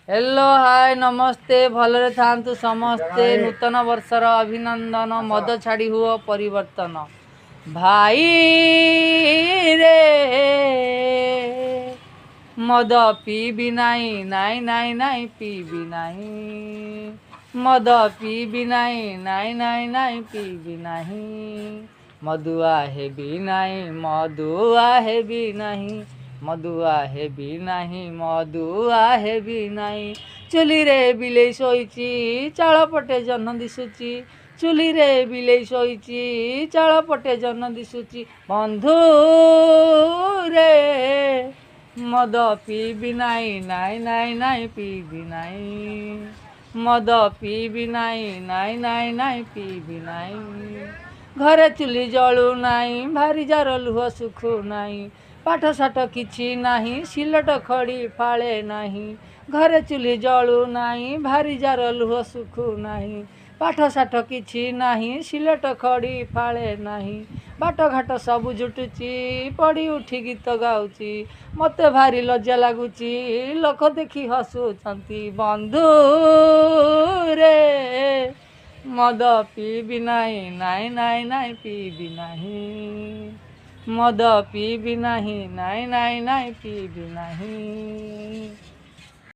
Hello hi नमस्ते भलरे थांतु समस्ते नूतन वर्षर अभिनंदन मद छाड़ी हुओ परिवर्तन भाई रे मद पीबी नाई नाई नाई नाई पीबी नाही मद पीबी नाई नाई नाई नाई पीबी नाही मदुआ हेबी नाई मदुआ हेबी नाही मदुआ हेबी नाही मदुआ हेबी नाही चुली रे बिलेई शोईची चाଳ पटे जह्ନ दिशुची चुली रे बिलेई शोईची चाଳ पटे जह्ନ दिशुची बंधु रे मद पीबी नाई नाई नाई नाई पीबी नाई मद पीबी नाई नाई नाई नाई पीबी नाई घरे चुली जलू नाई भारी जार लुह सुखु नाई पाठ साठ किछि नाही सिलट खड़ी फाळे नाही घरे चुली जलू नाही भारी जार लुह सुखु नाही पाठ साठ किछि नाही सिलट खड़ी फाळे नाही बाट घाट सबु जुटुची पड़ी उठी गीत गाउची मते भारी लज्जा लागुची लोक देखी हसुचंती बंधु रे मद पीबी नाई नाई नाई नाई पीबी नाही मद पीबी नाही नाई नाई नाई पीबी नाही।